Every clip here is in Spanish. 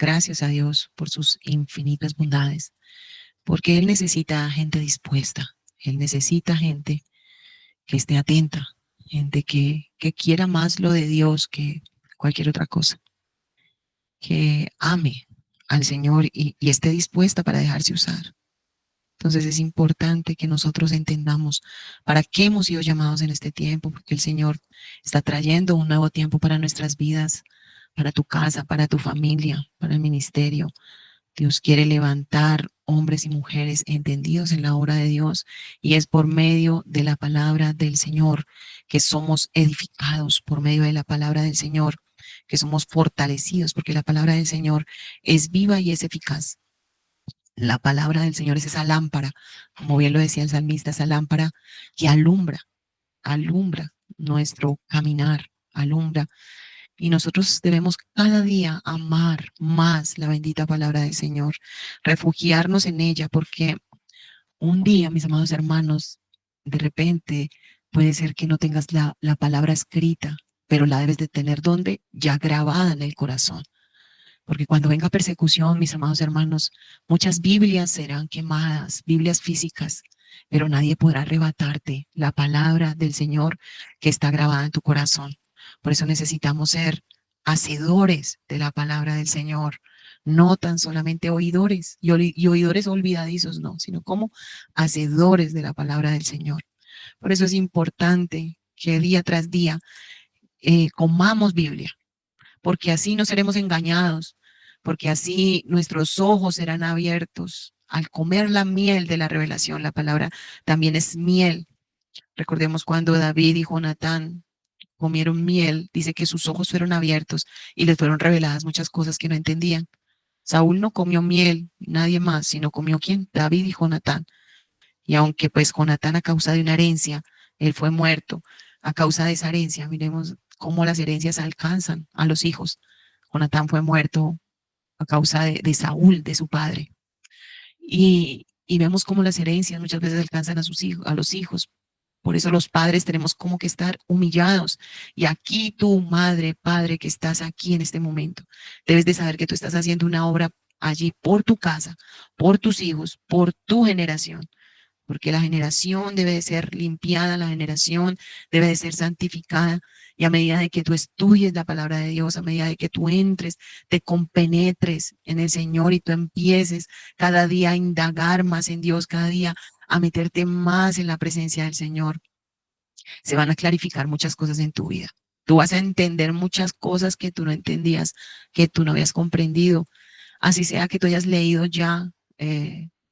gracias a Dios por sus infinitas bondades, porque Él necesita gente dispuesta, Él necesita gente que esté atenta, gente que quiera más lo de Dios que cualquier otra cosa, que ame al Señor y esté dispuesta para dejarse usar. Entonces es importante que nosotros entendamos para qué hemos sido llamados en este tiempo, porque el Señor está trayendo un nuevo tiempo para nuestras vidas, para tu casa, para tu familia, para el ministerio. Dios quiere levantar hombres y mujeres entendidos en la obra de Dios y es por medio de la palabra del Señor que somos edificados, por medio de la palabra del Señor que somos fortalecidos, porque la palabra del Señor es viva y es eficaz. La palabra del Señor es esa lámpara, como bien lo decía el salmista, esa lámpara que alumbra nuestro caminar, alumbra. Y nosotros debemos cada día amar más la bendita palabra del Señor, refugiarnos en ella, porque un día, mis amados hermanos, de repente puede ser que no tengas la palabra escrita, pero la debes de tener donde ya grabada en el corazón. Porque cuando venga persecución, mis amados hermanos, muchas Biblias serán quemadas, Biblias físicas, pero nadie podrá arrebatarte la palabra del Señor que está grabada en tu corazón. Por eso necesitamos ser hacedores de la palabra del Señor, no tan solamente oidores y oidores olvidadizos, no, sino como hacedores de la palabra del Señor. Por eso es importante que día tras día comamos Biblia, porque así no seremos engañados, porque así nuestros ojos serán abiertos. Al comer la miel de la revelación, la palabra también es miel. Recordemos cuando David y Jonatán comieron miel, dice que sus ojos fueron abiertos y les fueron reveladas muchas cosas que no entendían. Saúl no comió miel, nadie más, sino comió ¿quién? David y Jonatán. Y aunque pues Jonatán a causa de una herencia, él fue muerto, a causa de esa herencia, miremos cómo las herencias alcanzan a los hijos. Jonatán fue muerto a causa de Saúl, de su padre. Y vemos cómo las herencias muchas veces alcanzan a sus hijos, a los hijos. Por eso los padres tenemos como que estar humillados. Y aquí tú, madre, padre, que estás aquí en este momento, debes de saber que tú estás haciendo una obra allí por tu casa, por tus hijos, por tu generación, porque la generación debe de ser limpiada, la generación debe de ser santificada, y a medida de que tú estudies la palabra de Dios, a medida de que tú entres, te compenetres en el Señor y tú empieces cada día a indagar más en Dios, cada día a meterte más en la presencia del Señor, se van a clarificar muchas cosas en tu vida. Tú vas a entender muchas cosas que tú no entendías, que tú no habías comprendido, así sea que tú hayas leído ya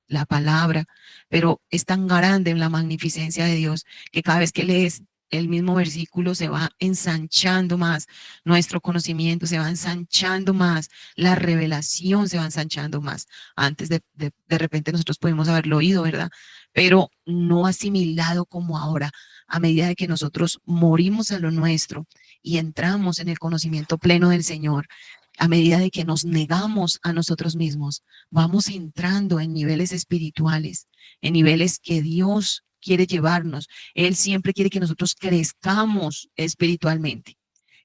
la palabra, pero es tan grande en la magnificencia de Dios que cada vez que lees el mismo versículo se va ensanchando más, nuestro conocimiento se va ensanchando más, la revelación se va ensanchando más. Antes de repente nosotros podemos haberlo oído, ¿verdad? Pero no asimilado como ahora, a medida de que nosotros morimos a lo nuestro y entramos en el conocimiento pleno del Señor, a medida de que nos negamos a nosotros mismos, vamos entrando en niveles espirituales, en niveles que Dios quiere llevarnos. Él siempre quiere que nosotros crezcamos espiritualmente,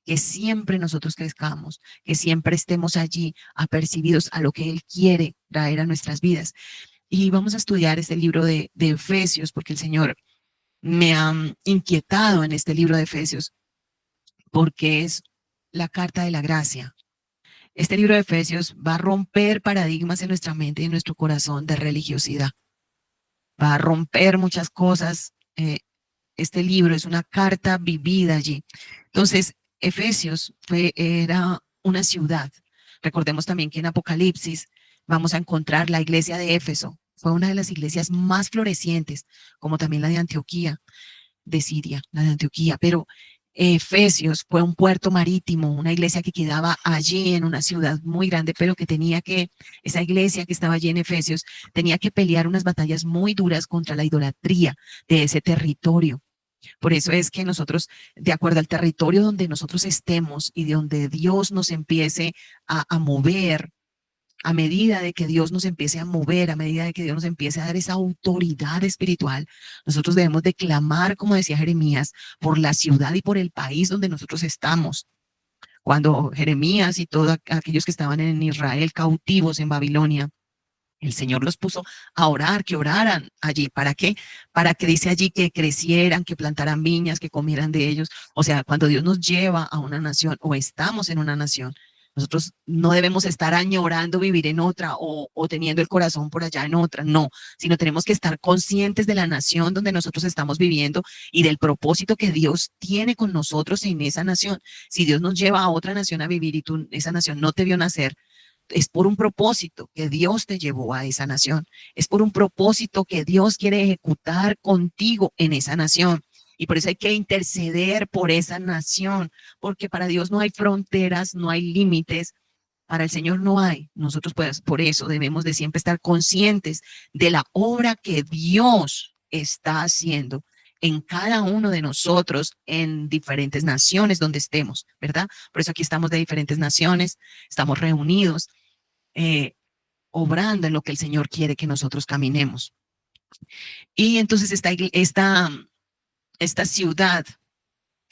que siempre nosotros crezcamos, que siempre estemos allí apercibidos a lo que Él quiere traer a nuestras vidas. Y vamos a estudiar este libro de Efesios, porque el Señor me ha inquietado en este libro de Efesios, porque es la carta de la gracia. Este libro de Efesios va a romper paradigmas en nuestra mente y en nuestro corazón de religiosidad. Va a romper muchas cosas. Este libro es una carta vivida allí. Entonces, Efesios era una ciudad. Recordemos también que en Apocalipsis vamos a encontrar la iglesia de Éfeso. Fue una de las iglesias más florecientes, como también la de Antioquía, de Siria, la de Antioquía. Pero Efesios fue un puerto marítimo, una iglesia que quedaba allí en una ciudad muy grande, pero que esa iglesia que estaba allí en Efesios, tenía que pelear unas batallas muy duras contra la idolatría de ese territorio. Por eso es que nosotros, de acuerdo al territorio donde nosotros estemos y de donde Dios nos empiece a mover, a medida de que Dios nos empiece a mover, a medida de que Dios nos empiece a dar esa autoridad espiritual, nosotros debemos de clamar, como decía Jeremías, por la ciudad y por el país donde nosotros estamos. Cuando Jeremías y todos aquellos que estaban en Israel cautivos en Babilonia, el Señor los puso a orar, que oraran allí. ¿Para qué? Para que dice allí que crecieran, que plantaran viñas, que comieran de ellos. O sea, cuando Dios nos lleva a una nación o estamos en una nación, nosotros no debemos estar añorando vivir en otra o teniendo el corazón por allá en otra, no, sino tenemos que estar conscientes de la nación donde nosotros estamos viviendo y del propósito que Dios tiene con nosotros en esa nación. Si Dios nos lleva a otra nación a vivir y tú, esa nación no te vio nacer, es por un propósito que Dios te llevó a esa nación. Es por un propósito que Dios quiere ejecutar contigo en esa nación. Y por eso hay que interceder por esa nación, porque para Dios no hay fronteras, no hay límites. Para el Señor no hay. Nosotros pues por eso debemos de siempre estar conscientes de la obra que Dios está haciendo en cada uno de nosotros, en diferentes naciones donde estemos, ¿verdad? Por eso aquí estamos de diferentes naciones, estamos reunidos, eh, obrando en lo que el Señor quiere que nosotros caminemos. Y entonces esta ciudad,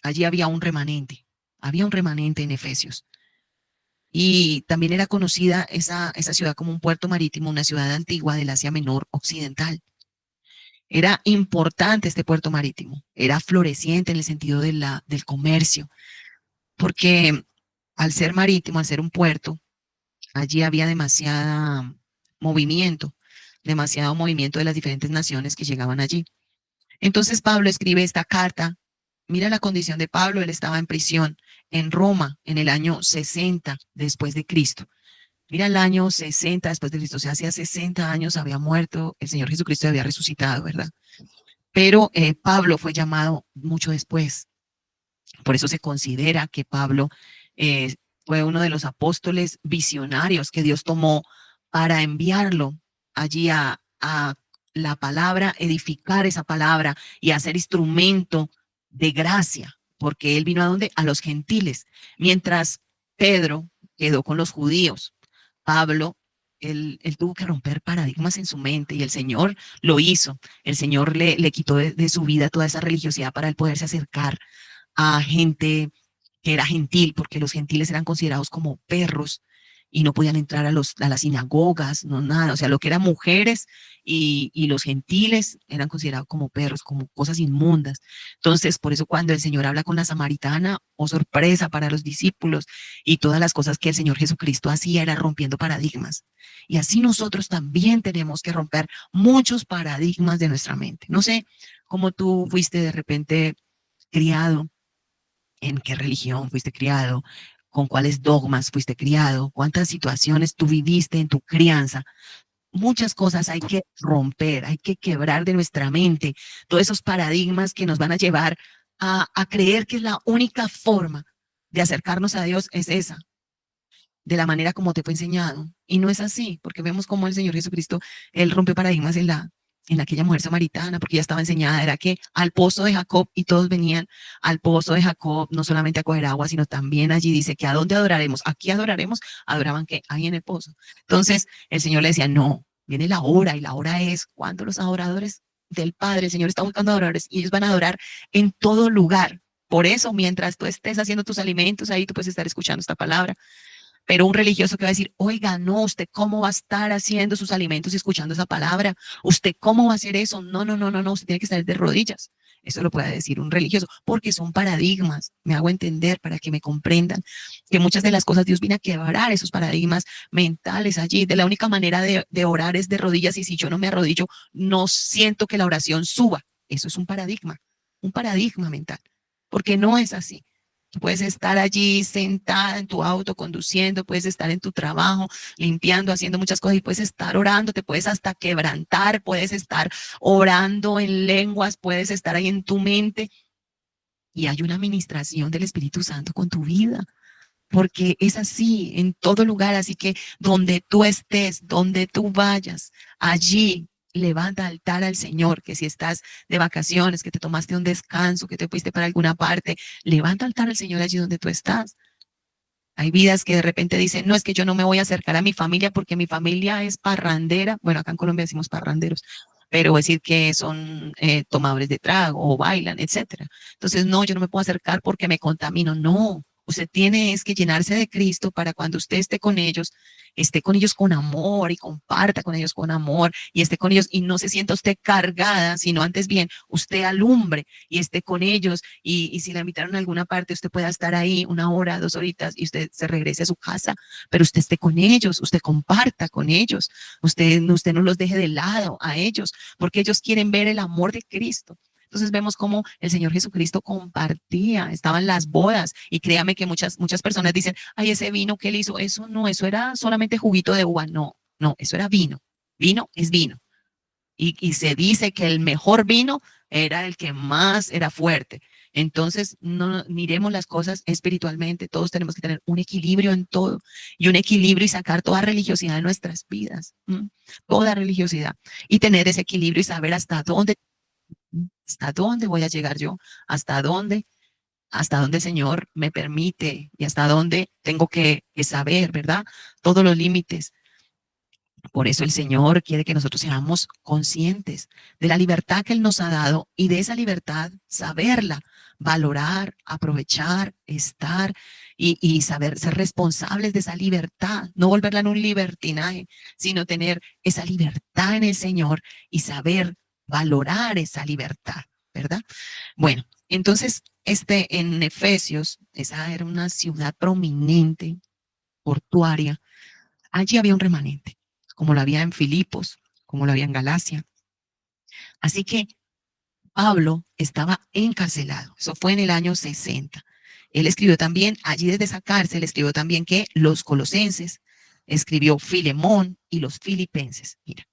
allí había un remanente en Efesios. Y también era conocida esa ciudad como un puerto marítimo, una ciudad antigua del Asia Menor occidental. Era importante este puerto marítimo, era floreciente en el sentido del comercio, porque al ser marítimo, al ser un puerto, allí había demasiado movimiento de las diferentes naciones que llegaban allí. Entonces Pablo escribe esta carta. Mira la condición de Pablo, él estaba en prisión en Roma en el año 60 después de Cristo. Mira el año 60 después de Cristo, o sea, hacía 60 años había muerto, el Señor Jesucristo había resucitado, ¿verdad? Pero Pablo fue llamado mucho después. Por eso se considera que Pablo eh, fue uno de los apóstoles visionarios que Dios tomó para enviarlo allí a la palabra, edificar esa palabra y hacer instrumento de gracia, porque él vino a donde? A los gentiles, mientras Pedro quedó con los judíos. Pablo, él tuvo que romper paradigmas en su mente y el Señor lo hizo. El Señor le quitó de su vida toda esa religiosidad para él poderse acercar a gente que era gentil, porque los gentiles eran considerados como perros y no podían entrar a las sinagogas, no nada, o sea, lo que eran mujeres y los gentiles eran considerados como perros, como cosas inmundas. Entonces, por eso cuando el Señor habla con la samaritana, oh sorpresa para los discípulos, y todas las cosas que el Señor Jesucristo hacía era rompiendo paradigmas. Y así nosotros también tenemos que romper muchos paradigmas de nuestra mente. No sé cómo tú fuiste de repente criado, en qué religión fuiste criado, con cuáles dogmas fuiste criado, cuántas situaciones tú viviste en tu crianza. Muchas cosas hay que romper, hay que quebrar de nuestra mente todos esos paradigmas que nos van a llevar a creer que es la única forma de acercarnos a Dios es esa, de la manera como te fue enseñado. Y no es así, porque vemos cómo el Señor Jesucristo, él rompe paradigmas en aquella mujer samaritana, porque ya estaba enseñada, era que al pozo de Jacob, y todos venían al pozo de Jacob, no solamente a coger agua, sino también allí dice que a dónde adoraremos, aquí adoraremos, adoraban que ahí en el pozo. Entonces el Señor le decía, no, viene la hora, y la hora es cuando los adoradores del Padre, el Señor está buscando adoradores, y ellos van a adorar en todo lugar. Por eso, mientras tú estés haciendo tus alimentos, ahí tú puedes estar escuchando esta palabra. Pero un religioso que va a decir, oiga, no, ¿usted cómo va a estar haciendo sus alimentos y escuchando esa palabra? ¿Usted cómo va a hacer eso? No, no, no, no, no, usted tiene que estar de rodillas. Eso lo puede decir un religioso, porque son paradigmas. Me hago entender para que me comprendan que muchas de las cosas Dios viene a quebrar esos paradigmas mentales allí. De la única manera de orar es de rodillas, y si yo no me arrodillo, no siento que la oración suba. Eso es un paradigma mental, porque no es así. Puedes estar allí sentada en tu auto conduciendo, puedes estar en tu trabajo limpiando, haciendo muchas cosas, y puedes estar orando, te puedes hasta quebrantar, puedes estar orando en lenguas, puedes estar ahí en tu mente, y hay una administración del Espíritu Santo con tu vida, porque es así en todo lugar. Así que donde tú estés, donde tú vayas, allí levanta altar al Señor. Que si estás de vacaciones, que te tomaste un descanso, que te fuiste para alguna parte, levanta altar al Señor allí donde tú estás. Hay vidas que de repente dicen, no, es que yo no me voy a acercar a mi familia porque mi familia es parrandera. Bueno, acá en Colombia decimos parranderos, pero decir que son tomadores de trago o bailan, etcétera. Entonces, no, yo no me puedo acercar porque me contamino. No, Usted tiene es que llenarse de Cristo para cuando usted esté con ellos con amor y comparta con ellos con amor y esté con ellos y no se sienta usted cargada, sino antes bien, usted alumbre y esté con ellos y si la invitaron a alguna parte, usted pueda estar ahí 1 hora, 2 horitas y usted se regrese a su casa, pero usted esté con ellos, usted comparta con ellos, usted no los deje de lado a ellos, porque ellos quieren ver el amor de Cristo. Entonces vemos cómo el Señor Jesucristo compartía, estaban las bodas y créame que muchas personas dicen, ay, ese vino que él hizo, eso no, eso era solamente juguito de uva. No, no, eso era vino. Vino es vino. Y se dice que el mejor vino era el que más era fuerte. Entonces, no miremos las cosas espiritualmente. Todos tenemos que tener un equilibrio en todo y un equilibrio y sacar toda religiosidad de nuestras vidas, toda religiosidad y tener ese equilibrio y saber hasta dónde voy a llegar yo, hasta dónde, hasta dónde el Señor me permite y hasta dónde tengo que saber, ¿verdad? Todos los límites. Por eso el Señor quiere que nosotros seamos conscientes de la libertad que Él nos ha dado y de esa libertad saberla, valorar, aprovechar, estar y saber ser responsables de esa libertad, no volverla en un libertinaje, sino tener esa libertad en el Señor y saber valorar esa libertad, ¿verdad? Bueno, entonces, en Efesios, esa era una ciudad prominente, portuaria. Allí había un remanente, como lo había en Filipos, como lo había en Galacia. Así que Pablo estaba encarcelado. Eso fue en el año 60. Él escribió también, allí desde esa cárcel, escribió también que los colosenses, escribió Filemón y los filipenses. Mira,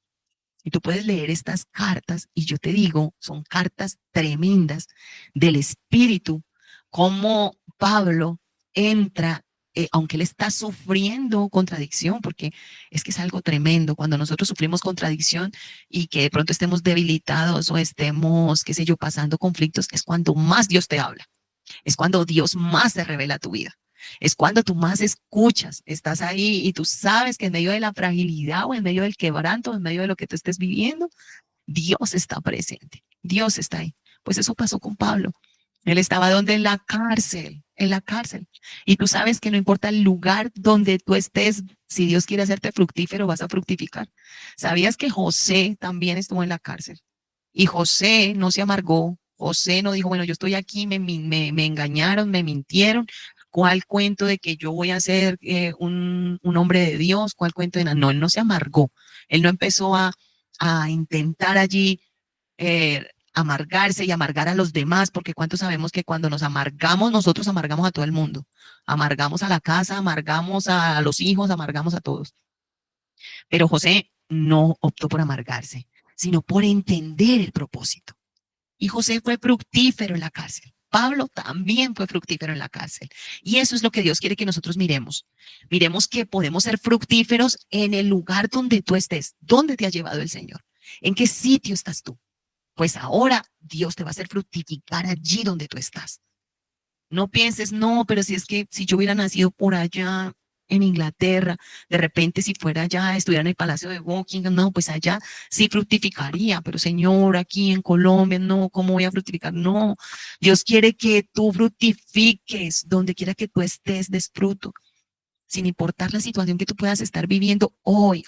y tú puedes leer estas cartas y yo te digo, son cartas tremendas del Espíritu, como Pablo entra, aunque él está sufriendo contradicción, porque es que es algo tremendo cuando nosotros sufrimos contradicción y que de pronto estemos debilitados o estemos, qué sé yo, pasando conflictos, es cuando más Dios te habla, es cuando Dios más se revela a tu vida. Es cuando tú más escuchas, estás ahí y tú sabes que en medio de la fragilidad o en medio del quebranto, en medio de lo que tú estés viviendo, Dios está presente, Dios está ahí. Pues eso pasó con Pablo. Él estaba donde en la cárcel, en la cárcel. Y tú sabes que no importa el lugar donde tú estés, si Dios quiere hacerte fructífero, vas a fructificar. ¿Sabías que José también estuvo en la cárcel? Y José no se amargó. José no dijo, bueno, yo estoy aquí, me engañaron, me mintieron. ¿Cuál cuento de que yo voy a ser un hombre de Dios? ¿Cuál cuento de nada? No, él no se amargó. Él no empezó a intentar allí amargarse y amargar a los demás, porque cuántos sabemos que cuando nos amargamos, nosotros amargamos a todo el mundo. Amargamos a la casa, amargamos a los hijos, amargamos a todos. Pero José no optó por amargarse, sino por entender el propósito. Y José fue fructífero en la cárcel. Pablo también fue fructífero en la cárcel. Y eso es lo que Dios quiere que nosotros miremos. Miremos que podemos ser fructíferos en el lugar donde tú estés. ¿Dónde te ha llevado el Señor? ¿En qué sitio estás tú? Pues ahora Dios te va a hacer fructificar allí donde tú estás. No pienses, no, pero si es que si yo hubiera nacido por allá en Inglaterra, de repente si fuera allá, estuviera en el Palacio de Buckingham, no, pues allá sí fructificaría, pero Señor, aquí en Colombia, no, ¿cómo voy a fructificar? No, Dios quiere que tú fructifiques donde quiera que tú estés, des fruto, sin importar la situación que tú puedas estar viviendo hoy,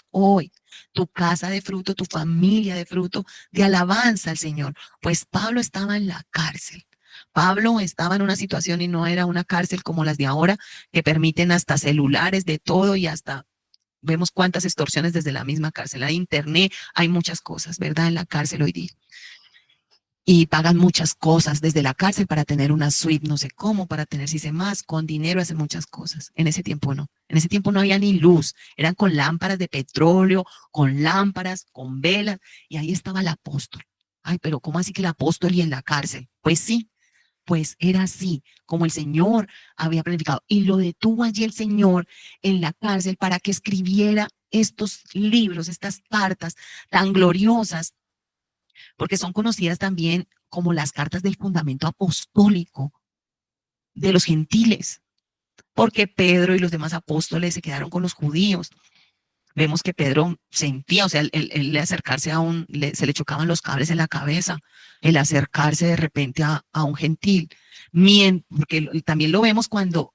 tu casa de fruto, tu familia de fruto, de alabanza al Señor. Pues Pablo estaba en la cárcel. Pablo estaba en una situación y no era una cárcel como las de ahora, que permiten hasta celulares, de todo y hasta vemos cuántas extorsiones desde la misma cárcel. Hay internet, hay muchas cosas, ¿verdad? En la cárcel hoy día y pagan muchas cosas desde la cárcel para tener una suite, no sé cómo, para tener, si sé más, con dinero hacen muchas cosas. En ese tiempo no. En ese tiempo no había ni luz. Eran con lámparas de petróleo, con lámparas, con velas. Y ahí estaba el apóstol. Ay, pero ¿cómo así que el apóstol y en la cárcel? Pues sí, pues era así, como el Señor había planificado. Y lo detuvo allí el Señor en la cárcel para que escribiera estos libros, estas cartas tan gloriosas porque son conocidas también como las cartas del fundamento apostólico de los gentiles, porque Pedro y los demás apóstoles se quedaron con los judíos. Vemos que Pedro sentía, o sea, el acercarse se le chocaban los cables en la cabeza, el acercarse de repente a un gentil, porque también lo vemos cuando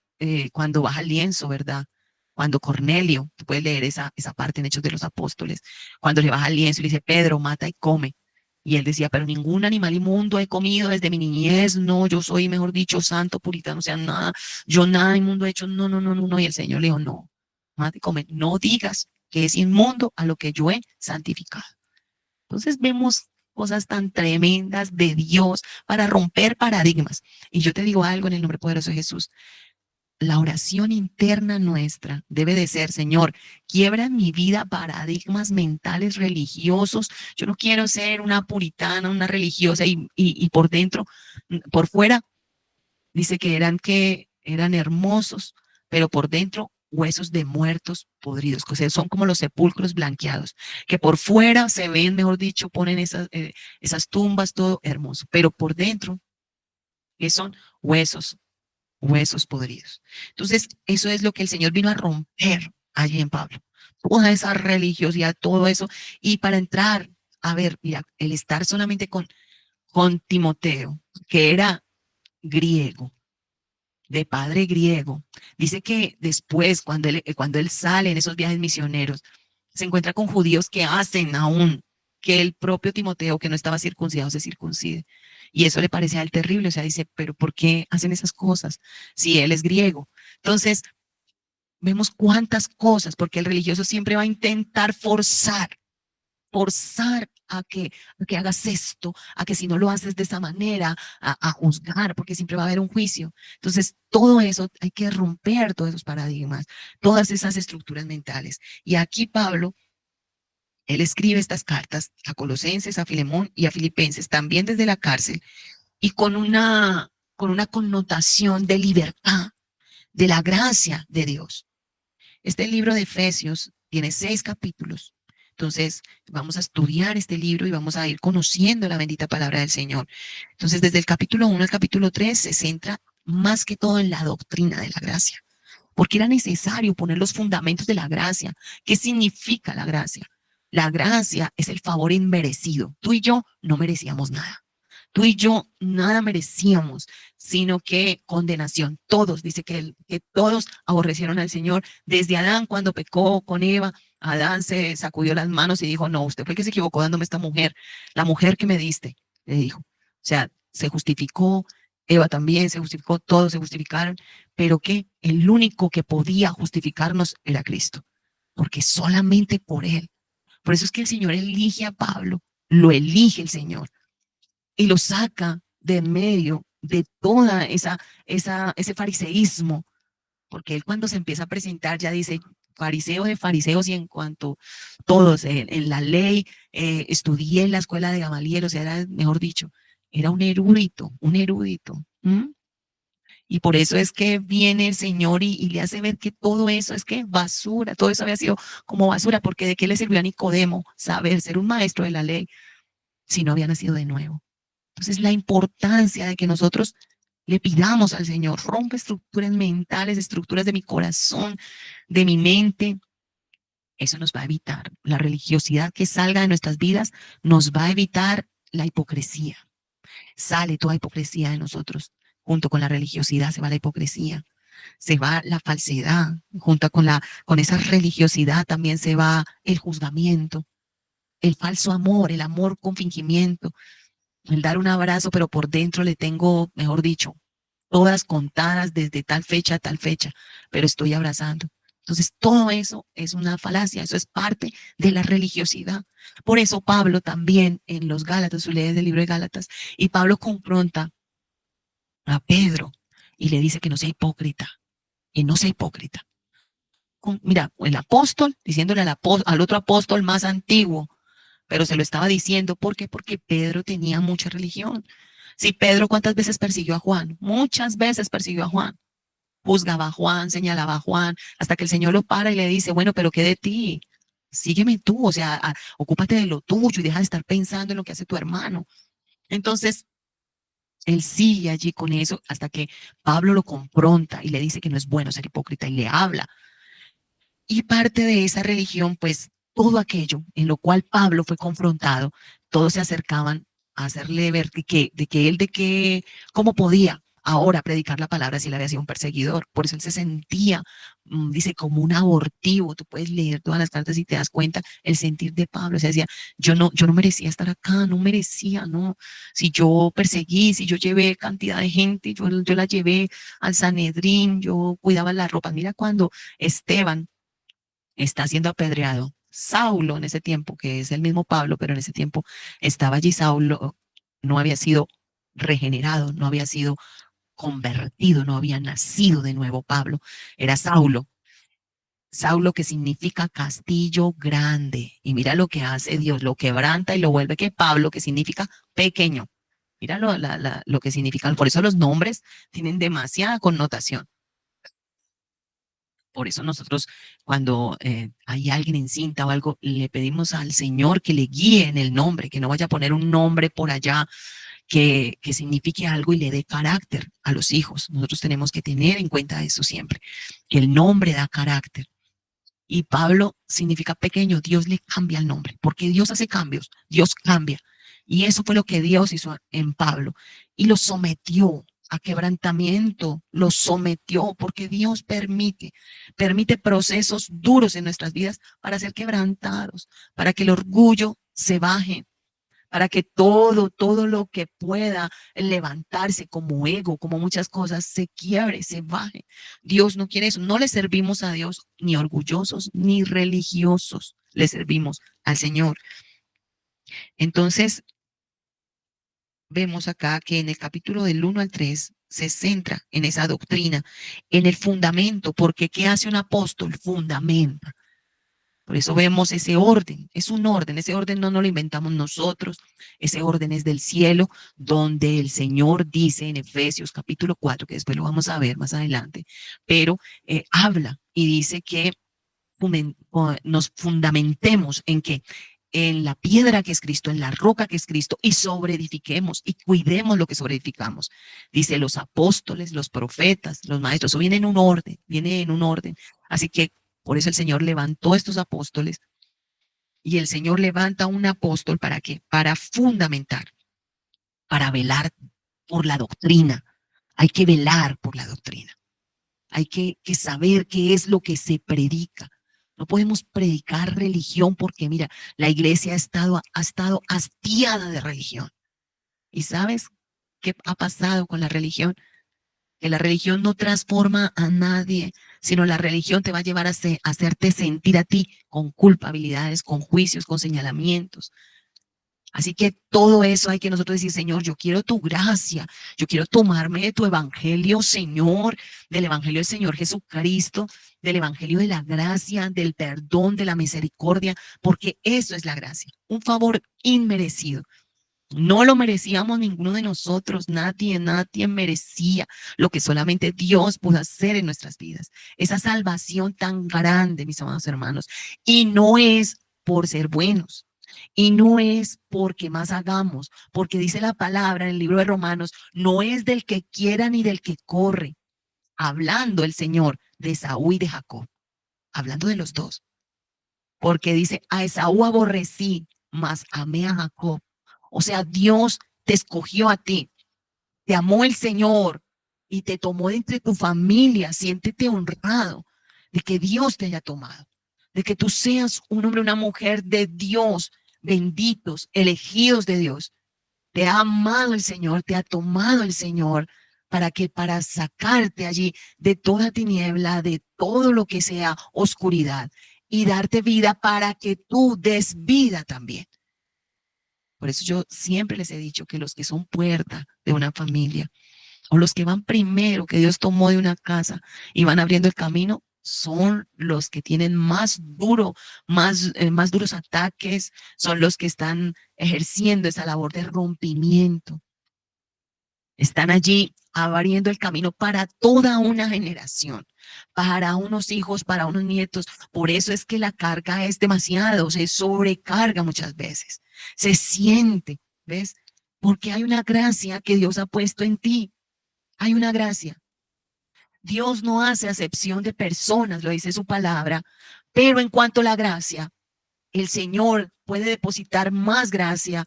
cuando baja el lienzo, ¿verdad? Cuando Cornelio, tú puedes leer esa parte en Hechos de los Apóstoles, cuando le baja el lienzo y le dice, Pedro, mata y come. Y él decía, pero ningún animal inmundo he comido desde mi niñez, no, yo soy, mejor dicho, santo, puritano, o sea, nada, yo nada inmundo he hecho, no, no, no, no, no. Y el Señor le dijo, no, mata y come, no digas que es inmundo a lo que yo he santificado. Entonces vemos cosas tan tremendas de Dios para romper paradigmas. Y yo te digo algo en el nombre poderoso de Jesús. La oración interna nuestra debe de ser, Señor, quiebra en mi vida paradigmas mentales religiosos. Yo no quiero ser una puritana, una religiosa y por dentro, por fuera, dice que eran hermosos, pero por dentro huesos de muertos podridos, o sea, son como los sepulcros blanqueados, que por fuera se ven, mejor dicho, ponen esas tumbas, todo hermoso, pero por dentro, que son huesos podridos. Entonces, eso es lo que el Señor vino a romper allí en Pablo. Toda esa religiosidad, todo eso. Y para entrar, a ver, mira, el estar solamente con Timoteo, que era griego, de padre griego, dice que después, cuando él sale en esos viajes misioneros, se encuentra con judíos que hacen aún que el propio Timoteo, que no estaba circuncidado, se circuncide. Y eso le parece a él terrible. O sea, dice, pero ¿por qué hacen esas cosas si él es griego? Entonces, vemos cuántas cosas, porque el religioso siempre va a intentar forzar a que hagas esto, a que si no lo haces de esa manera, a juzgar, porque siempre va a haber un juicio. Entonces, todo eso hay que romper todos esos paradigmas, todas esas estructuras mentales. Y aquí Pablo, él escribe estas cartas a Colosenses, a Filemón y a Filipenses, también desde la cárcel, y con una connotación de libertad, de la gracia de Dios. Este libro de Efesios tiene 6 capítulos. Entonces, vamos a estudiar este libro y vamos a ir conociendo la bendita palabra del Señor. Entonces, desde el capítulo 1 al capítulo 3 se centra más que todo en la doctrina de la gracia, porque era necesario poner los fundamentos de la gracia. ¿Qué significa la gracia? La gracia es el favor inmerecido. Tú y yo no merecíamos nada. Tú y yo nada merecíamos, sino que condenación. Todos, dice que todos aborrecieron al Señor. Desde Adán, cuando pecó con Eva, Adán se sacudió las manos y dijo, no, usted fue el que se equivocó dándome esta mujer, la mujer que me diste, le dijo. O sea, se justificó, Eva también se justificó, todos se justificaron, pero que el único que podía justificarnos era Cristo, porque solamente por Él. Por eso es que el Señor elige a Pablo, lo elige el Señor y lo saca de en medio de toda ese fariseísmo, porque él cuando se empieza a presentar ya dice fariseo de fariseos y en cuanto todos en la ley, estudié en la escuela de Gamaliel, o sea, era, mejor dicho, era un erudito, un erudito. ¿Mm? Y por eso es que viene el Señor y le hace ver que todo eso es que basura, todo eso había sido como basura, porque de qué le sirvió a Nicodemo saber ser un maestro de la ley si no había nacido de nuevo. Entonces, la importancia de que nosotros le pidamos al Señor, rompe estructuras mentales, estructuras de mi corazón, de mi mente. Eso nos va a evitar la religiosidad que salga de nuestras vidas, nos va a evitar la hipocresía. Sale toda hipocresía de nosotros. Junto con la religiosidad se va la hipocresía, se va la falsedad, junto con esa religiosidad también se va el juzgamiento, el falso amor, el amor con fingimiento, el dar un abrazo, pero por dentro le tengo, mejor dicho, todas contadas desde tal fecha a tal fecha, pero estoy abrazando. Entonces, todo eso es una falacia, eso es parte de la religiosidad. Por eso Pablo también en los Gálatas, tú lees el libro de Gálatas, y Pablo confronta a Pedro y le dice que no sea hipócrita, que no sea hipócrita. Mira, el apóstol diciéndole al otro apóstol más antiguo, pero se lo estaba diciendo, ¿por qué? Porque Pedro tenía mucha religión. Si Pedro, ¿cuántas veces persiguió a Juan? Muchas veces persiguió a Juan. Juzgaba a Juan, señalaba a Juan, hasta que el Señor lo para y le dice, bueno, pero ¿qué de ti? Sígueme tú, o sea, ocúpate de lo tuyo y deja de estar pensando en lo que hace tu hermano. Entonces, él sigue allí con eso hasta que Pablo lo confronta y le dice que no es bueno ser hipócrita y le habla. Y parte de esa religión, pues todo aquello en lo cual Pablo fue confrontado, todos se acercaban a hacerle ver de que él, cómo podía ahora predicar la palabra si él había sido un perseguidor. Por eso él se sentía, dice, como un abortivo. Tú puedes leer todas las cartas y te das cuenta el sentir de Pablo. O sea, decía, yo no merecía estar acá, no merecía, no. Si yo perseguí, si yo llevé cantidad de gente, yo la llevé al Sanedrín, yo cuidaba la ropa. Mira cuando Esteban está siendo apedreado. Saulo en ese tiempo, que es el mismo Pablo, pero en ese tiempo estaba allí Saulo, no había sido regenerado, no había sido convertido, no había nacido de nuevo Pablo, era Saulo. Saulo que significa castillo grande. Y mira lo que hace Dios, lo quebranta y lo vuelve que Pablo, que significa pequeño. Mira lo que significan. Por eso los nombres tienen demasiada connotación. Por eso nosotros cuando hay alguien en cinta o algo, le pedimos al Señor que le guíe en el nombre, que no vaya a poner un nombre por allá que signifique algo y le dé carácter a los hijos. Nosotros tenemos que tener en cuenta eso siempre, que el nombre da carácter. Y Pablo significa pequeño, Dios le cambia el nombre, porque Dios hace cambios, Dios cambia. Y eso fue lo que Dios hizo en Pablo. Y lo sometió a quebrantamiento, lo sometió, porque Dios permite procesos duros en nuestras vidas para ser quebrantados, para que el orgullo se baje, para que todo lo que pueda levantarse como ego, como muchas cosas, se quiebre, se baje. Dios no quiere eso. No le servimos a Dios ni orgullosos ni religiosos. Le servimos al Señor. Entonces, vemos acá que en el capítulo del 1 al 3 se centra en esa doctrina, en el fundamento, porque ¿qué hace un apóstol? Fundamenta. Por eso vemos ese orden, es un orden, ese orden no nos lo inventamos nosotros, ese orden es del cielo, donde el Señor dice en Efesios capítulo 4, que después lo vamos a ver más adelante, pero habla y dice que nos fundamentemos en que en la piedra que es Cristo, en la roca que es Cristo, y sobreedifiquemos y cuidemos lo que sobreedificamos. Dice los apóstoles, los profetas, los maestros, eso viene en un orden, viene en un orden. Así que por eso el Señor levantó estos apóstoles y el Señor levanta un apóstol ¿para qué? Para fundamentar, para velar por la doctrina. Hay que velar por la doctrina. Hay que saber qué es lo que se predica. No podemos predicar religión porque, mira, la iglesia ha estado hastiada de religión. ¿Y sabes qué ha pasado con la religión? Que la religión no transforma a nadie, sino la religión te va a llevar a hacerte sentir a ti con culpabilidades, con juicios, con señalamientos. Así que todo eso hay que nosotros decir, Señor, yo quiero tu gracia, yo quiero tomarme de tu evangelio, Señor, del evangelio del Señor Jesucristo, del evangelio de la gracia, del perdón, de la misericordia, porque eso es la gracia, un favor inmerecido. No lo merecíamos ninguno de nosotros, nadie merecía lo que solamente Dios pudo hacer en nuestras vidas. Esa salvación tan grande, mis amados hermanos, y no es por ser buenos. Y no es porque más hagamos, porque dice la palabra en el libro de Romanos, no es del que quiera ni del que corre, hablando el Señor de Esaú y de Jacob, hablando de los dos, porque dice, a Esaú aborrecí, mas amé a Jacob. O sea, Dios te escogió a ti, te amó el Señor y te tomó de entre tu familia. Siéntete honrado de que Dios te haya tomado, de que tú seas un hombre, una mujer de Dios, benditos, elegidos de Dios. Te ha amado el Señor, te ha tomado el Señor para sacarte allí de toda tiniebla, de todo lo que sea oscuridad y darte vida para que tú des vida también. Por eso yo siempre les he dicho que los que son puerta de una familia o los que van primero, que Dios tomó de una casa y van abriendo el camino, son los que tienen más duros ataques, son los que están ejerciendo esa labor de rompimiento. Están allí abriendo el camino para toda una generación, para unos hijos, para unos nietos. Por eso es que la carga es demasiado, se sobrecarga muchas veces. Se siente, ¿ves? Porque hay una gracia que Dios ha puesto en ti. Hay una gracia. Dios no hace acepción de personas, lo dice su palabra, pero en cuanto a la gracia, el Señor puede depositar más gracia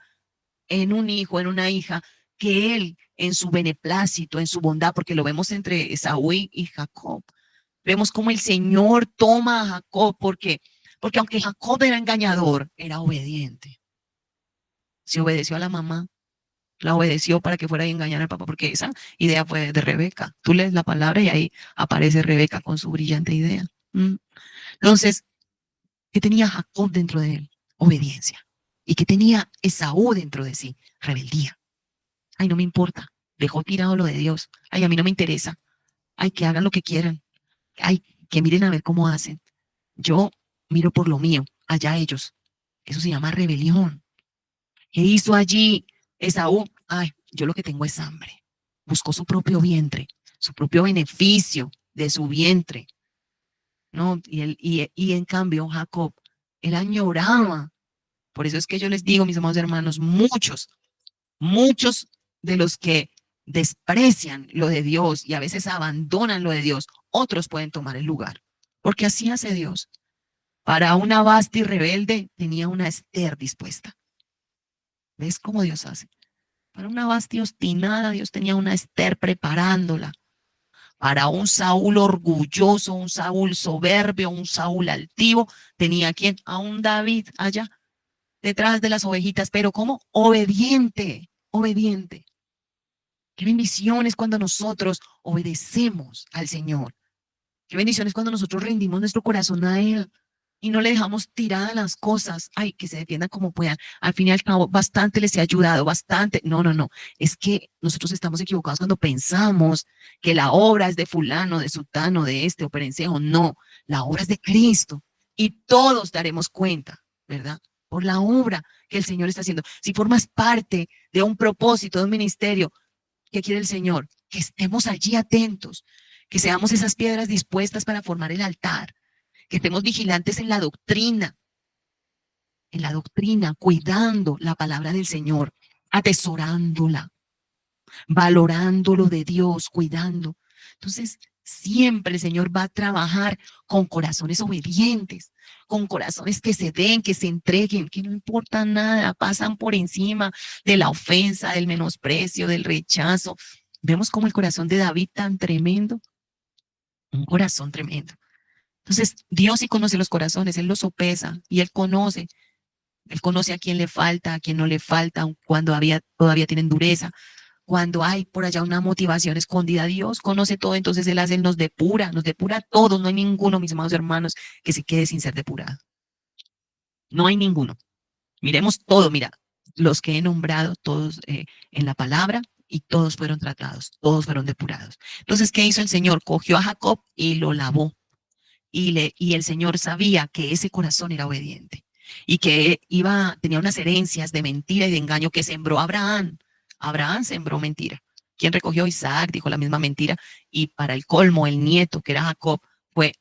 en un hijo, en una hija, que él, en su beneplácito, en su bondad, porque lo vemos entre Esaú y Jacob, vemos cómo el Señor toma a Jacob, porque aunque Jacob era engañador, era obediente. Se obedeció a la mamá, la obedeció para que fuera a engañar al papá, porque esa idea fue de Rebeca. Tú lees la palabra y ahí aparece Rebeca con su brillante idea. Entonces, ¿qué tenía Jacob dentro de él? Obediencia. ¿Y qué tenía Esaú dentro de sí? Rebeldía. Ay, no me importa. Dejó tirado lo de Dios. Ay, a mí no me interesa. Ay, que hagan lo que quieran. Ay, que miren a ver cómo hacen. Yo miro por lo mío, allá ellos. Eso se llama rebelión. ¿Qué hizo allí Esaú? Ay, yo lo que tengo es hambre. Buscó su propio vientre, su propio beneficio de su vientre. ¿No? Y en cambio Jacob, él añoraba. Por eso es que yo les digo, mis amados hermanos, muchos de los que desprecian lo de Dios y a veces abandonan lo de Dios, otros pueden tomar el lugar. Porque así hace Dios. Para una Basti rebelde tenía una Esther dispuesta. ¿Ves cómo Dios hace? Para una Basti obstinada, Dios tenía una Esther preparándola. Para un Saúl orgulloso, un Saúl soberbio, un Saúl altivo, tenía a quién? A un David allá, detrás de las ovejitas, pero como obediente, obediente. Qué bendiciones cuando nosotros obedecemos al Señor. Qué bendiciones cuando nosotros rendimos nuestro corazón a Él y no le dejamos tiradas las cosas. Ay, que se defiendan como puedan. Al fin y al cabo, bastante les he ayudado, bastante. No, no, no. Es que nosotros estamos equivocados cuando pensamos que la obra es de fulano, de sutano, de este o perencejo. No, la obra es de Cristo y todos daremos cuenta, ¿verdad? Por la obra que el Señor está haciendo. Si formas parte de un propósito, de un ministerio, ¿qué quiere el Señor? Que estemos allí atentos, que seamos esas piedras dispuestas para formar el altar, que estemos vigilantes en la doctrina, cuidando la palabra del Señor, atesorándola, valorando lo de Dios, cuidando. Entonces, siempre el Señor va a trabajar con corazones obedientes, con corazones que se den, que se entreguen, que no importa nada, pasan por encima de la ofensa, del menosprecio, del rechazo. Vemos como el corazón de David tan tremendo, un corazón tremendo. Entonces, Dios sí conoce los corazones, Él los sopesa y Él conoce a quién le falta, a quién no le falta, cuando todavía tienen dureza, cuando hay por allá una motivación escondida. Dios conoce todo, entonces Él nos depura a todos, no hay ninguno, mis amados hermanos, que se quede sin ser depurado. No hay ninguno. Miremos todo, mira, los que he nombrado, todos en la palabra, y todos fueron tratados, todos fueron depurados. Entonces, ¿qué hizo el Señor? Cogió a Jacob y lo lavó. Y el Señor sabía que ese corazón era obediente y que tenía unas herencias de mentira y de engaño que sembró Abraham. Abraham sembró mentira. Quien recogió Isaac dijo la misma mentira y para el colmo el nieto que era Jacob fue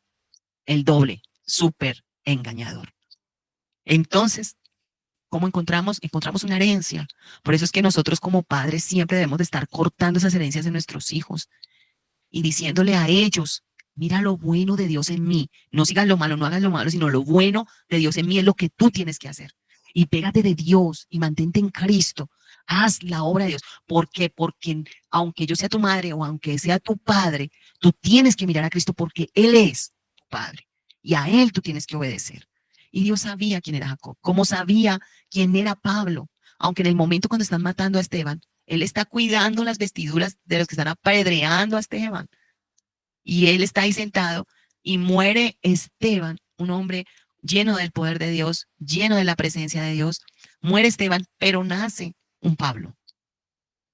el doble, súper engañador. Entonces, ¿cómo encontramos? Encontramos una herencia. Por eso es que nosotros como padres siempre debemos de estar cortando esas herencias de nuestros hijos y diciéndole a ellos, mira lo bueno de Dios en mí. No sigas lo malo, no hagas lo malo, sino lo bueno de Dios en mí es lo que tú tienes que hacer. Y pégate de Dios y mantente en Cristo. Haz la obra de Dios. ¿Por qué? Porque aunque yo sea tu madre o aunque sea tu padre, tú tienes que mirar a Cristo porque Él es tu padre. Y a Él tú tienes que obedecer. Y Dios sabía quién era Jacob, como sabía quién era Pablo. Aunque en el momento cuando están matando a Esteban, Él está cuidando las vestiduras de los que están apedreando a Esteban. Y él está ahí sentado y muere Esteban, un hombre lleno del poder de Dios, lleno de la presencia de Dios. Muere Esteban, pero nace un Pablo,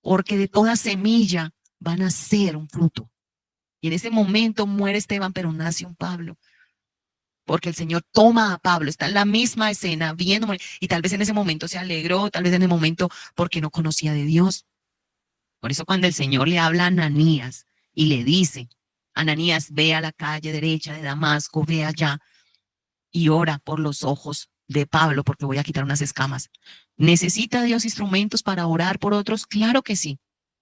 porque de toda semilla va a nacer un fruto. Y en ese momento muere Esteban, pero nace un Pablo, porque el Señor toma a Pablo, está en la misma escena, viendo, y tal vez en ese momento se alegró, tal vez en el momento porque no conocía de Dios. Por eso cuando el Señor le habla a Ananías y le dice, Ananías, ve a la calle derecha de Damasco, ve allá y ora por los ojos de Pablo porque voy a quitar unas escamas. ¿Necesita Dios instrumentos para orar por otros? Claro que sí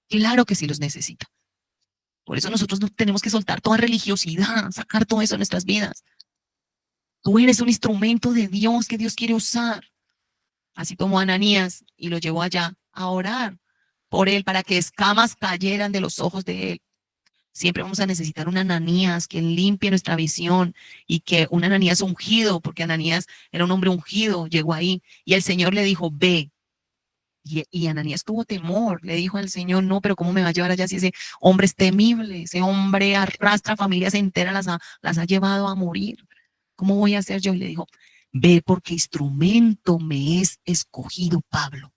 los necesita. Por eso nosotros no tenemos que soltar toda religiosidad, sacar todo eso de nuestras vidas. Tú eres un instrumento de Dios que Dios quiere usar. Así como Ananías y lo llevó allá a orar por él, para que escamas cayeran de los ojos de él. Siempre vamos a necesitar un Ananías que limpie nuestra visión y que un Ananías ungido, porque Ananías era un hombre ungido, llegó ahí y el Señor le dijo, ve. Y Ananías tuvo temor, le dijo al Señor, no, pero ¿cómo me va a llevar allá si ese hombre es temible? Ese hombre arrastra familias enteras, las ha llevado a morir. ¿Cómo voy a hacer yo? Y le dijo, ve porque instrumento me es escogido Pablo.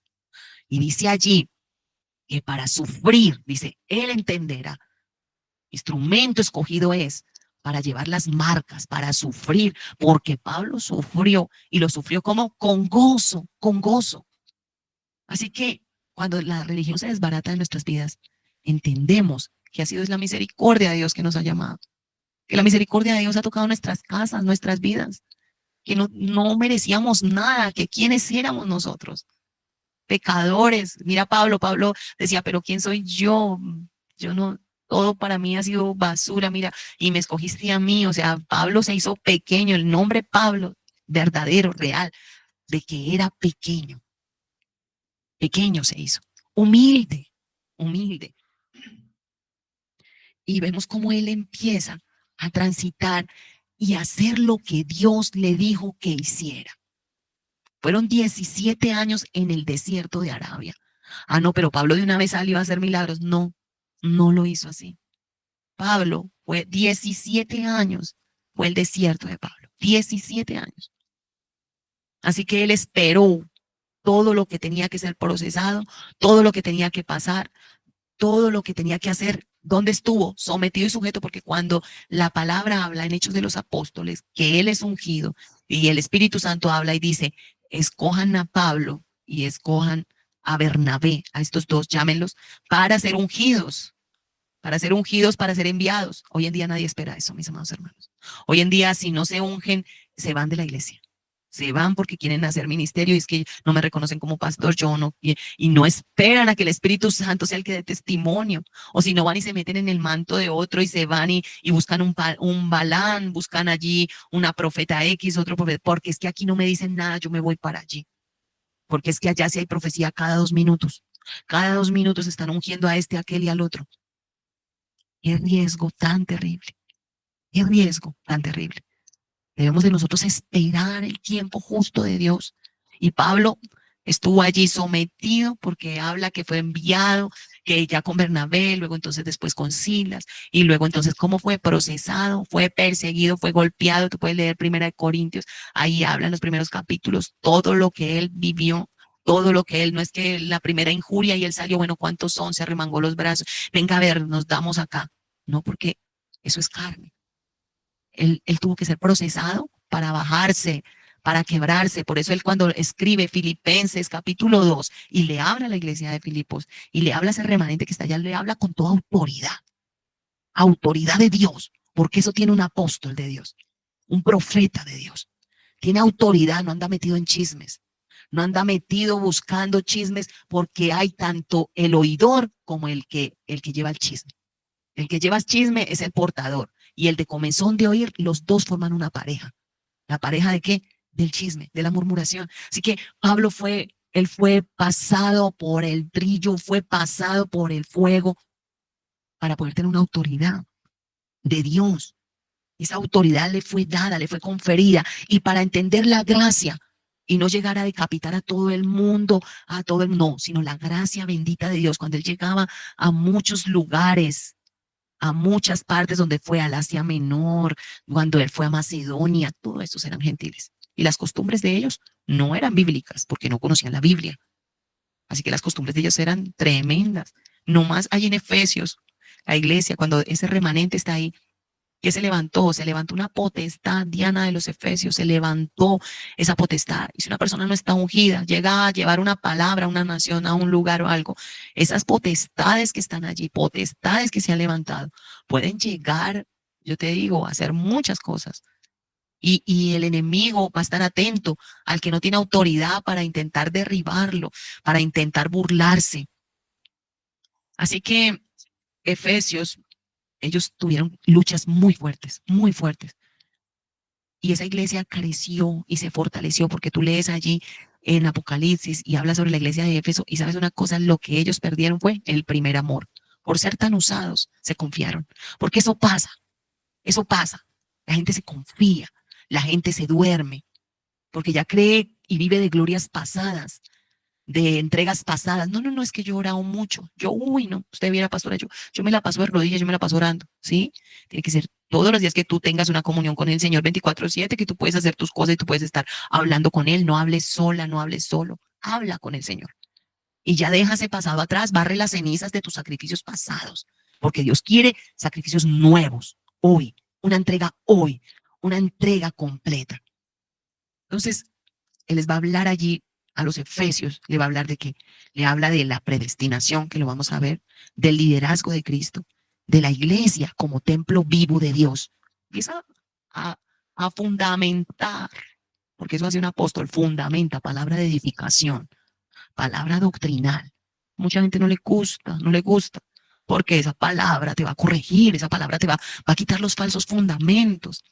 Y dice allí que para sufrir, dice, él entenderá, instrumento escogido es para llevar las marcas, para sufrir, porque Pablo sufrió y lo sufrió como con gozo, con gozo. Así que cuando la religión se desbarata en nuestras vidas, entendemos que ha sido la misericordia de Dios que nos ha llamado, que la misericordia de Dios ha tocado nuestras casas, nuestras vidas, que no merecíamos nada, que quiénes éramos nosotros, pecadores. Mira Pablo decía, pero ¿quién soy yo? Yo no, todo para mí ha sido basura, mira, y me escogiste a mí, o sea, Pablo se hizo pequeño, el nombre Pablo, verdadero, real, de que era pequeño. Pequeño se hizo, humilde, humilde. Y vemos cómo él empieza a transitar y a hacer lo que Dios le dijo que hiciera. Fueron 17 años en el desierto de Arabia. Ah, no, pero Pablo de una vez salió a hacer milagros. No, no lo hizo así. Pablo fue 17 años, fue el desierto de Pablo, 17 años. Así que él esperó todo lo que tenía que ser procesado, todo lo que tenía que pasar, todo lo que tenía que hacer. ¿Dónde estuvo? Sometido y sujeto, porque cuando la palabra habla en Hechos de los Apóstoles que él es ungido y el Espíritu Santo habla y dice, escojan a Pablo y escojan a Bernabé, a estos dos, llámenlos, para ser ungidos, para ser ungidos, para ser enviados. Hoy en día nadie espera eso, mis amados hermanos. Hoy en día, si no se ungen, se van de la iglesia. Se van porque quieren hacer ministerio y es que no me reconocen como pastor, yo no, y no esperan a que el Espíritu Santo sea el que dé testimonio. O si no van y se meten en el manto de otro y se van y buscan un Balán, buscan allí una profeta X, otro profeta, porque es que aquí no me dicen nada, yo me voy para allí. Porque es que allá sí hay profecía cada 2 minutos. Cada 2 minutos están ungiendo a este, a aquel y al otro. Qué riesgo tan terrible. Qué riesgo tan terrible. Debemos de nosotros esperar el tiempo justo de Dios. Y Pablo estuvo allí sometido porque habla que fue enviado, que ya con Bernabé, luego entonces después con Silas, y luego entonces cómo fue procesado, fue perseguido, fue golpeado. Tú puedes leer Primera de Corintios, ahí hablan los primeros capítulos, todo lo que él vivió. Todo lo que él, no es que la primera injuria y él salió, bueno, ¿cuántos son? Se arremangó los brazos, venga a ver, nos damos acá. No, porque eso es carne. Él tuvo que ser procesado para bajarse, para quebrarse. Por eso él cuando escribe Filipenses capítulo 2 y le habla a la iglesia de Filipos y le habla a ese remanente que está allá, le habla con toda autoridad, autoridad de Dios, porque eso tiene un apóstol de Dios, un profeta de Dios. Tiene autoridad, no anda metido en chismes, no anda metido buscando chismes porque hay tanto el oidor como el que lleva el chisme. El que lleva chisme es el portador y el de comezón de oír, los dos forman una pareja. ¿La pareja de qué? Del chisme, de la murmuración. Así que Pablo él fue pasado por el brillo, fue pasado por el fuego para poder tener una autoridad de Dios. Esa autoridad le fue dada, le fue conferida y para entender la gracia y no llegar a decapitar a todo el mundo, no, sino la gracia bendita de Dios. Cuando él llegaba a muchos lugares, a muchas partes donde fue al Asia Menor, cuando él fue a Macedonia, todos estos eran gentiles. Y las costumbres de ellos no eran bíblicas porque no conocían la Biblia. Así que las costumbres de ellos eran tremendas. No más hay en Efesios, la iglesia, cuando ese remanente está ahí, que se levantó una potestad, Diana de los Efesios, se levantó esa potestad. Y si una persona no está ungida, llega a llevar una palabra a una nación, a un lugar o algo, esas potestades que están allí, potestades que se han levantado, pueden llegar, yo te digo, a hacer muchas cosas. Y el enemigo va a estar atento al que no tiene autoridad para intentar derribarlo, para intentar burlarse. Así que Efesios, ellos tuvieron luchas muy fuertes, muy fuertes. Y esa iglesia creció y se fortaleció porque tú lees allí en Apocalipsis y habla sobre la iglesia de Éfeso. Y sabes una cosa, lo que ellos perdieron fue el primer amor. Por ser tan usados, se confiaron. Porque eso pasa, eso pasa. La gente se confía, la gente se duerme, porque ya cree y vive de glorias pasadas, de entregas pasadas. No, no, no, es que yo he orado mucho. Yo, uy, no, usted viera, pastora, yo me la paso de rodillas, yo me la paso orando, ¿sí? Tiene que ser todos los días que tú tengas una comunión con el Señor 24/7, que tú puedes hacer tus cosas y tú puedes estar hablando con Él. No hables sola, no hables solo. Habla con el Señor. Y ya deja ese pasado atrás, barre las cenizas de tus sacrificios pasados, porque Dios quiere sacrificios nuevos, hoy, una entrega completa. Entonces, Él les va a hablar allí a los efesios, le va a hablar de que le habla de la predestinación, que lo vamos a ver, del liderazgo de Cristo, de la iglesia como templo vivo de Dios. Empieza a, a fundamentar, porque eso hace un apóstol, fundamenta, palabra de edificación, palabra doctrinal. Mucha gente no le gusta, no le gusta, porque esa palabra te va a corregir, esa palabra va a quitar los falsos fundamentos.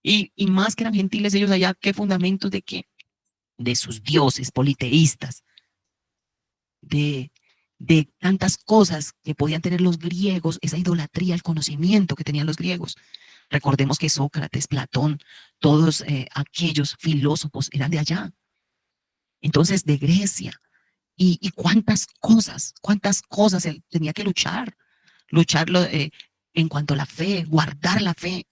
Y más que eran gentiles ellos allá, ¿qué fundamentos de qué? De sus dioses politeístas, de, de tantas cosas que podían tener los griegos, esa idolatría, el conocimiento que tenían los griegos. Recordemos que Sócrates, Platón, todos aquellos filósofos eran de allá. Entonces, de Grecia. Y cuántas cosas él tenía que lucharlo en cuanto a la fe, guardar la fe.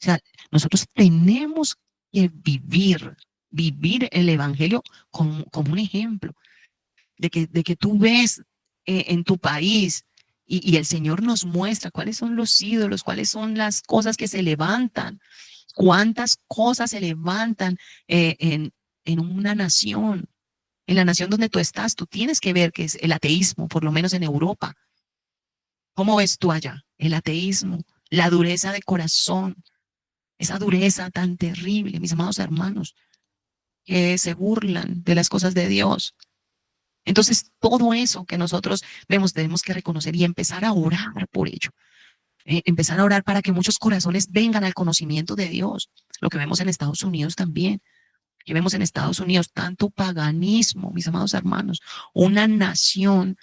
O sea, nosotros tenemos que vivir el evangelio como un ejemplo de que tú ves en tu país y el Señor nos muestra cuáles son los ídolos, cuáles son las cosas que se levantan, cuántas cosas se levantan en una nación. En la nación donde tú estás, tú tienes que ver que es el ateísmo, por lo menos en Europa. ¿Cómo ves tú allá? El ateísmo, la dureza de corazón, esa dureza tan terrible, mis amados hermanos, que se burlan de las cosas de Dios. Entonces, todo eso que nosotros vemos, tenemos que reconocer y empezar a orar por ello. Empezar a orar para que muchos corazones vengan al conocimiento de Dios. Lo que vemos en Estados Unidos también. Que vemos en Estados Unidos tanto paganismo, mis amados hermanos, una nación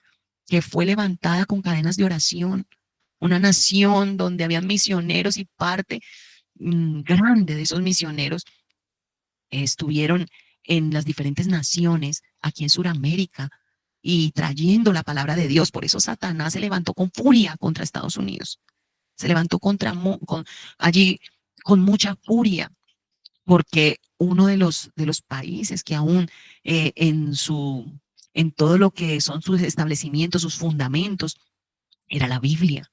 que fue levantada con cadenas de oración, una nación donde habían misioneros y parte grande de esos misioneros estuvieron en las diferentes naciones aquí en Sudamérica y trayendo la palabra de Dios. Por eso Satanás se levantó con furia contra Estados Unidos. Se levantó allí con mucha furia, porque uno de los países que aún en todo lo que son sus establecimientos, sus fundamentos, era la Biblia.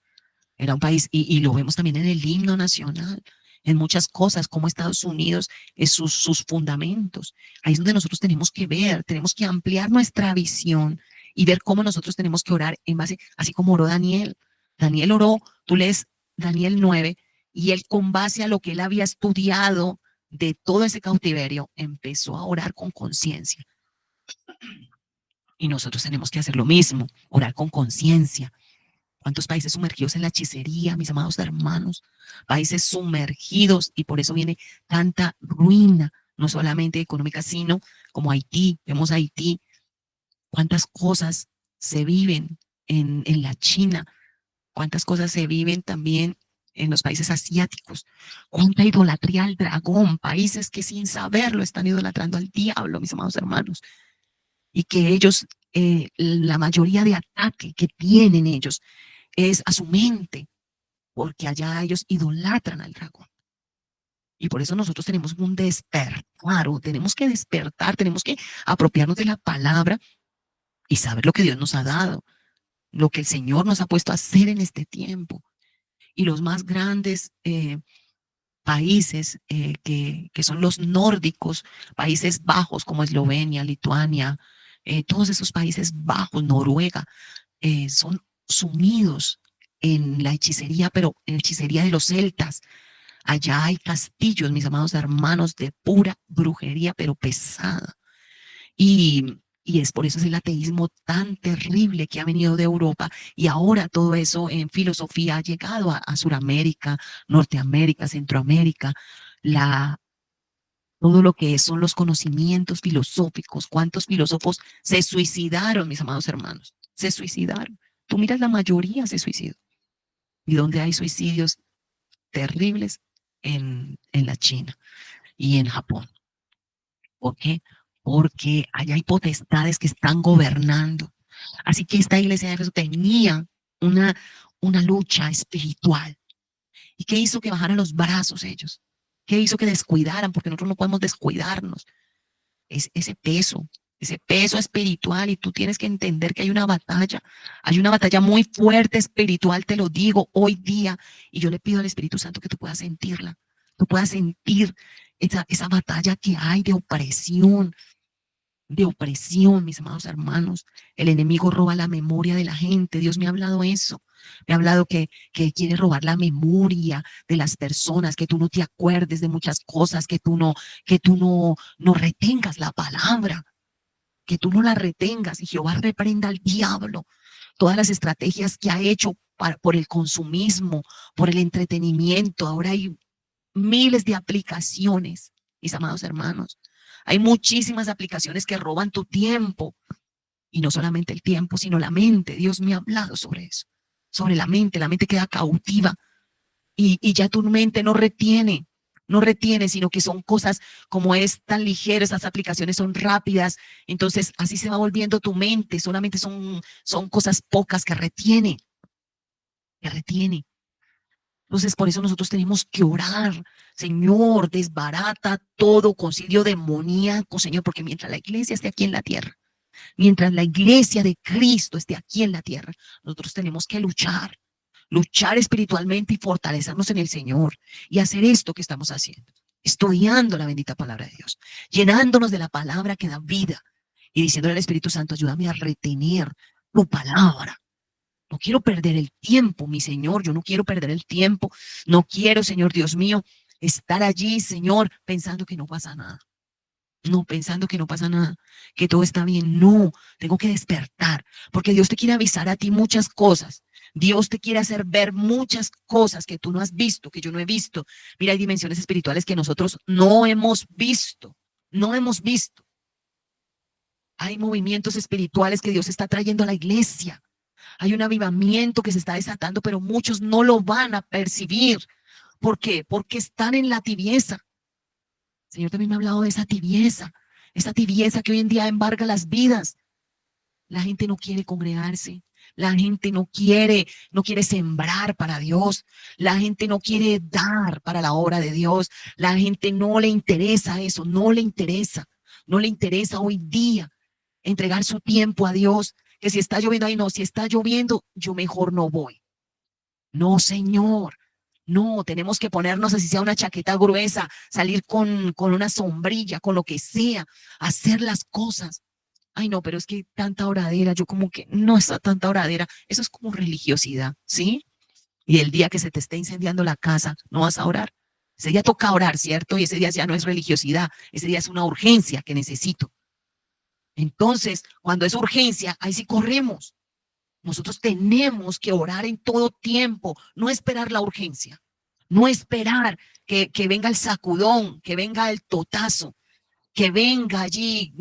Era un país, y lo vemos también en el himno nacional, en muchas cosas, como Estados Unidos es sus fundamentos. Ahí es donde nosotros tenemos que ver, tenemos que ampliar nuestra visión y ver cómo nosotros tenemos que orar en base, así como oró Daniel. Daniel oró, tú lees Daniel 9, y él con base a lo que él había estudiado de todo ese cautiverio, empezó a orar con conciencia. Y nosotros tenemos que hacer lo mismo, orar con conciencia. ¿Cuántos países sumergidos en la hechicería, mis amados hermanos? Países sumergidos, y por eso viene tanta ruina, no solamente económica, sino como Haití. Vemos Haití, cuántas cosas se viven en la China, cuántas cosas se viven también en los países asiáticos, cuánta idolatría al dragón, países que sin saberlo están idolatrando al diablo, mis amados hermanos, y que ellos, la mayoría de ataque que tienen ellos es a su mente, porque allá ellos idolatran al dragón. Y por eso nosotros tenemos un despertar, o tenemos que despertar, tenemos que apropiarnos de la palabra y saber lo que Dios nos ha dado, lo que el Señor nos ha puesto a hacer en este tiempo. Y los más grandes países que son los nórdicos, Países Bajos como Eslovenia, Lituania, todos esos Países Bajos, Noruega, son sumidos en la hechicería, pero en la hechicería de los celtas. Allá hay castillos, mis amados hermanos, de pura brujería, pero pesada. Y es por eso es el ateísmo tan terrible que ha venido de Europa, y ahora todo eso en filosofía ha llegado a Sudamérica, Norteamérica, Centroamérica. La, todo lo que son los conocimientos filosóficos. ¿Cuántos filósofos se suicidaron, mis amados hermanos? Se suicidaron. Tú miras, la mayoría se suicidó. ¿Y dónde hay suicidios terribles? En la China y en Japón. ¿Por qué? Porque allá hay potestades que están gobernando. Así que esta iglesia de Éfeso tenía una, una lucha espiritual. ¿Y qué hizo que bajaran los brazos ellos? ¿Qué hizo que descuidaran? Porque nosotros no podemos descuidarnos. Es ese peso espiritual, y tú tienes que entender que hay una batalla muy fuerte espiritual, te lo digo hoy día, y yo le pido al Espíritu Santo que tú puedas sentirla, tú puedas sentir esa batalla que hay de opresión, mis amados hermanos. El enemigo roba la memoria de la gente. Dios me ha hablado eso. Me ha hablado que quiere robar la memoria de las personas, que tú no te acuerdes de muchas cosas, que tú no retengas la palabra, que tú no la retengas. Y Jehová reprenda al diablo todas las estrategias que ha hecho por el consumismo, por el entretenimiento. Ahora hay miles de aplicaciones, mis amados hermanos. Hay muchísimas aplicaciones que roban tu tiempo, y no solamente el tiempo, sino la mente. Dios me ha hablado sobre eso, sobre la mente queda cautiva, y ya tu mente no retiene, sino que son cosas, como es tan ligero, esas aplicaciones son rápidas, entonces así se va volviendo tu mente, solamente son cosas pocas que retiene. Entonces, por eso nosotros tenemos que orar. Señor, desbarata todo concilio demoníaco, Señor, porque mientras la iglesia esté aquí en la tierra, mientras la iglesia de Cristo esté aquí en la tierra, nosotros tenemos que luchar espiritualmente y fortalecernos en el Señor, y hacer esto que estamos haciendo, estudiando la bendita palabra de Dios, llenándonos de la palabra que da vida, y diciéndole al Espíritu Santo: ayúdame a retener tu palabra. No quiero perder el tiempo, mi Señor, yo no quiero perder el tiempo. No quiero, Señor Dios mío, estar allí, Señor, pensando que no pasa nada. No, pensando que no pasa nada, que todo está bien. No, tengo que despertar, porque Dios te quiere avisar a ti muchas cosas. Dios te quiere hacer ver muchas cosas que tú no has visto, que yo no he visto. Mira, hay dimensiones espirituales que nosotros no hemos visto, no hemos visto. Hay movimientos espirituales que Dios está trayendo a la iglesia. Hay un avivamiento que se está desatando, pero muchos no lo van a percibir. ¿Por qué? Porque están en la tibieza. El Señor también me ha hablado de esa tibieza que hoy en día embarga las vidas. La gente no quiere congregarse. La gente no quiere sembrar para Dios. La gente no quiere dar para la obra de Dios. La gente no le interesa eso, no le interesa. No le interesa hoy día entregar su tiempo a Dios. Que si está lloviendo, ahí no, si está lloviendo, yo mejor no voy. No, Señor. No, tenemos que ponernos, así sea una chaqueta gruesa, salir con una sombrilla, con lo que sea, hacer las cosas. Ay, no, pero es que tanta oradera, yo como que no está tanta oradera. Eso es como religiosidad, ¿sí? Y el día que se te esté incendiando la casa, no vas a orar. Ese día toca orar, ¿cierto? Y ese día ya no es religiosidad, ese día es una urgencia que necesito. Entonces, cuando es urgencia, ahí sí corremos. Nosotros tenemos que orar en todo tiempo, no esperar la urgencia, no esperar que venga el sacudón, que venga el totazo, que venga allí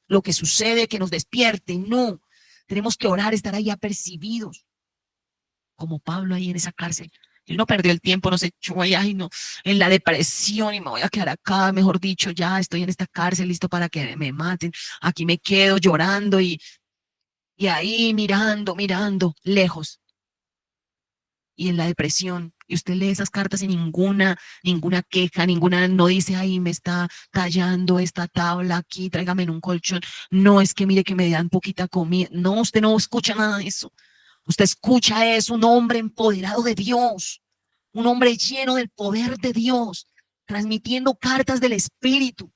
lo que sucede, que nos despierte. No, tenemos que orar, estar ahí apercibidos, como Pablo ahí en esa cárcel. Él no perdió el tiempo, no se echó ahí, ay, no, en la depresión, y me voy a quedar acá, mejor dicho, ya estoy en esta cárcel, listo para que me maten. Aquí me quedo llorando y ahí mirando, lejos, y en la depresión. Y usted lee esas cartas y ninguna queja, no dice: ahí me está tallando esta tabla aquí, tráigame en un colchón. No, es que mire que me dan poquita comida. No, usted no escucha nada de eso. Usted escucha es un hombre empoderado de Dios, un hombre lleno del poder de Dios, transmitiendo cartas del Espíritu.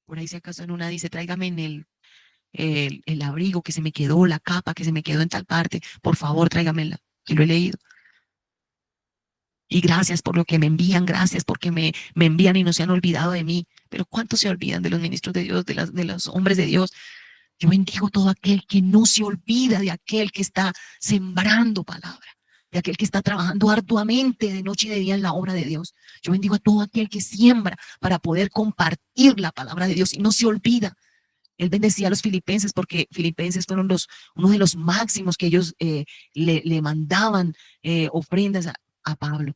Por ahí, si acaso, en una dice: tráigame en el abrigo que se me quedó, la capa que se me quedó en tal parte, por favor, tráigamela, que lo he leído. Y gracias por lo que me envían, gracias porque me envían y no se han olvidado de mí. Pero ¿cuántos se olvidan de los ministros de Dios, de los hombres de Dios? Yo bendigo todo aquel que no se olvida de aquel que está sembrando palabra. de aquel que está trabajando arduamente de noche y de día en la obra de Dios. Yo bendigo a todo aquel que siembra para poder compartir la palabra de Dios y no se olvida. Él bendecía a los filipenses porque filipenses fueron uno de los máximos que ellos le mandaban ofrendas a Pablo.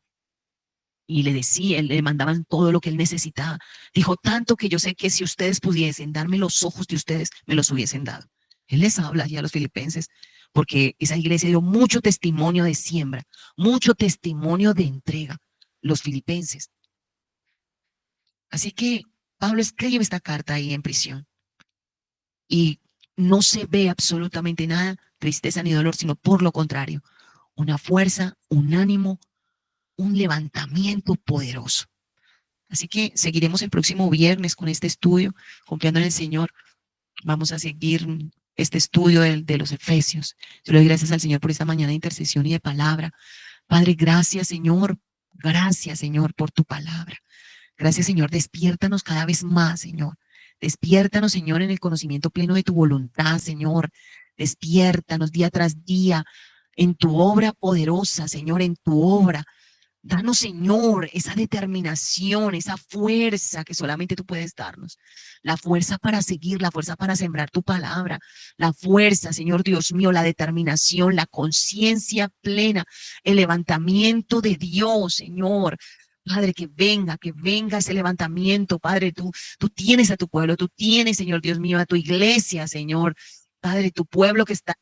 Y le decía, le mandaban todo lo que él necesitaba. Dijo, tanto que yo sé que si ustedes pudiesen darme los ojos de ustedes, me los hubiesen dado. Él les habla ya a los filipenses, porque esa iglesia dio mucho testimonio de siembra, mucho testimonio de entrega, los filipenses. Así que Pablo escribe esta carta ahí en prisión y no se ve absolutamente nada, tristeza ni dolor, sino por lo contrario, una fuerza, un ánimo, un levantamiento poderoso. Así que seguiremos el próximo viernes con este estudio, confiando en el Señor. Vamos a seguir este estudio de los Efesios. Yo le doy gracias al Señor por esta mañana de intercesión y de palabra. Padre, gracias, Señor. Gracias, Señor, por tu palabra. Gracias, Señor. Despiértanos cada vez más, Señor. Despiértanos, Señor, en el conocimiento pleno de tu voluntad, Señor. Despiértanos día tras día en tu obra poderosa, Señor, en tu obra. Danos, Señor, esa determinación, esa fuerza que solamente tú puedes darnos. La fuerza para seguir, la fuerza para sembrar tu palabra. La fuerza, Señor Dios mío, la determinación, la conciencia plena, el levantamiento de Dios, Señor. Padre, que venga ese levantamiento. Padre, tú tienes a tu pueblo, tú tienes, Señor Dios mío, a tu iglesia, Señor. Padre, tu pueblo que está